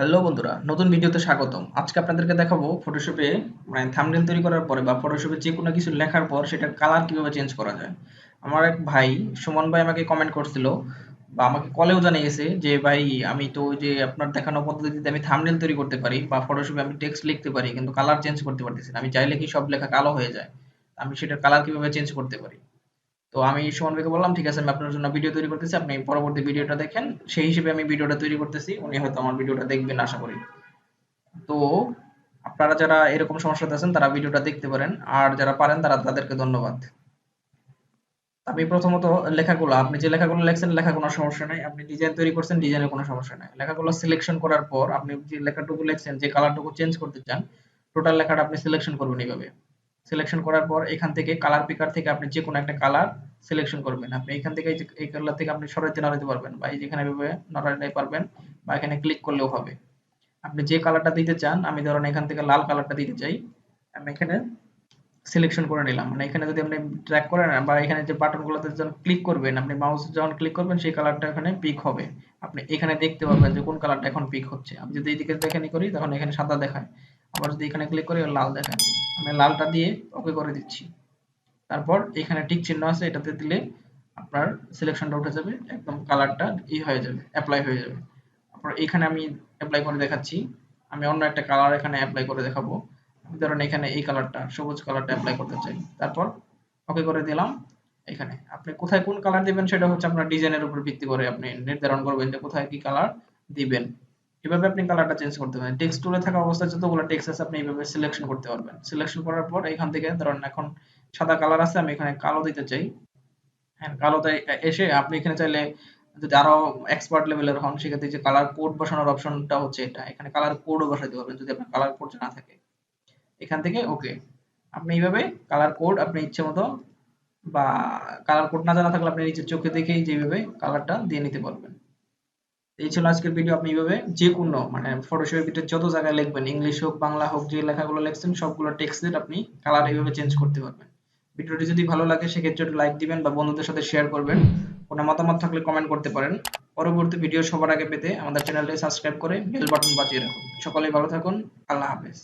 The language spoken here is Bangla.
হ্যালো বন্ধুরা, নতুন ভিডিওতে স্বাগতম। আজকে আপনাদেরকে দেখাবো ফটোশপে থাম্বনেল তৈরি করার পরে বা ফটোশপে যে কোনো কিছু লেখার পর সেটার কালার কিভাবে চেঞ্জ করা যায়। আমার এক ভাই সুমন ভাই আমাকে কমেন্ট করছিল বা আমাকে কলেও জানিয়েছে যে ভাই আমি তো ওই যে আপনার দেখানো পদ্ধতিতে আমি থাম্বনেল তৈরি করতে পারি বা ফটোশপে আমি টেক্সট লিখতে পারি কিন্তু কালার চেঞ্জ করতে পারতেছি না। আমি চাইলে কি সব লেখা কালো হয়ে যায়। আমি সেটার কালার কিভাবে চেঞ্জ করতে পারি। তো আমি সুমন ভাইকে বললাম ঠিক আছে আমি আপনার জন্য ভিডিও তৈরি করতেছি, আপনি পরবর্তী ভিডিওটা দেখেন। সেই হিসেবে আমি ভিডিওটা তৈরি করতেছি, উনি হয়তো আমার ভিডিওটা দেখবেন আশা করি। তো আপনারা যারা এরকম সমস্যাতে আছেন তারা ভিডিওটা দেখতে পারেন, আর যারা পারেন তারা তাদেরকে ধন্যবাদ। আমি প্রথমত লেখাগুলো আপনি যে লেখাগুলো লেখছেন লেখা কোনো সমস্যা নাই, আপনি ডিজাইন তৈরি করছেন ডিজাইনের কোনো সমস্যা নাই। লেখাগুলো সিলেকশন করার পর আপনি যে লেখাটুকু লেখছেন যে কালারটুকু চেঞ্জ করতে চান টোটাল লেখাটা আপনি সিলেকশন করবেন এইভাবে। সিলেকশন করার পর এখান থেকে কালার পিকার থেকে আপনি যে কোনো একটা কালার সিলেকশন করবেন। আপনি এখান থেকে এই কালার থেকে আপনি সরাইতে নাড়াইতে পারবেন বা এই যেখানে এভাবে নড়াইতে পারবেন বা এখানে ক্লিক করলেও হবে। আপনি যে কালারটা দিতে চান, আমি ধরেন এখান থেকে লাল কালারটা দিতে চাই, আমি এখানে সিলেকশন করে নিলাম। মানে এখানে যদি আপনি ড্র্যাগ করেন বা এখানে যে বাটনগুলোতে যখন ক্লিক করবেন, আপনি মাউস যখন ক্লিক করবেন সেই কালারটা এখানে পিক হবে। আপনি এখানে দেখতে পারবেন যে কোন কালারটা এখন পিক হচ্ছে। আমি যদি এইদিকে এখানে করি তখন এখানে সাদা দেখায়, আবার যদি এখানে ক্লিক করি লাল দেখায়। আমি লালটা দিয়ে ওকে করে দিচ্ছি। তারপর এখানে টিক চিহ্ন আছে, এটাতে দিলে আপনার সিলেকশনটা উঠে যাবে, একদম কালারটা হয়ে যাবে, অ্যাপ্লাই হয়ে যাবে। তারপর এখানে আমি অ্যাপ্লাই করে দেখাচ্ছি। আমি অন্য একটা কালার এখানে অ্যাপ্লাই করে দেখাবো। আমি ধরেন এখানে এই কালারটা সবুজ কালারটা অ্যাপ্লাই করতে চাই। তারপর ওকে করে দিলাম। এখানে আপনি কোথায় কোন কালার দিবেন সেটা হচ্ছে আপনার ডিজাইনের উপর ভিত্তি করে আপনি নির্ধারণ করবেন যে কোথায় কি কালার দিবেন। এভাবে আপনি কালারটা চেঞ্জ করতে পারেন। টেক্সট টুলে থাকা অবস্থায় যতগুলো টেক্সট আছে আপনি এইভাবে সিলেকশন করতে পারবেন। সিলেকশন করার পর এখান থেকে ধরেন এখন সাদা কালার আছে, আমি এখানে কালো দিতে চাই। হ্যাঁ, কালোতে এসে আপনি এখানে চাইলে যদি আরো এক্সপার্ট লেভেলের হন সেক্ষেত্রে যে কালার কোড বসানোর অপশনটা হচ্ছে এটা। এখানে কালার কোডও বসাইতে পারবেন যদি আপনার কালার কোড না থাকে। এখান থেকে ওকে। আপনি এইভাবে কালার কোড আপনি ইচ্ছে মতো বা কালার কোড না জানা থাকলে আপনি নিজের চোখে দেখেই যেভাবে কালারটা দিয়ে নিতে পারবেন। এই ছিল আজকের ভিডিও। আপনি এইভাবে যেকোনো ফটোশপের ভিতরে যত জায়গায় লিখবেন, ইংলিশ হোক বাংলা হোক, যে লেখাগুলো লিখছেন সবগুলো টেক্সটের আপনি কালার এইভাবে চেঞ্জ করতে পারবেন। ভিডিওটি যদি ভালো লাগে সেক্ষেত্রে একটু লাইক দিবেন বা বন্ধুদের সাথে শেয়ার করবেন। কোনো মতামত থাকলে কমেন্ট করতে পারেন। পরবর্তী ভিডিও সবার আগে পেতে আমাদের চ্যানেলটি সাবস্ক্রাইব করে বেল বাটন বাজিয়ে রাখুন। সকলেই ভালো থাকুন। আল্লাহ হাফেজ।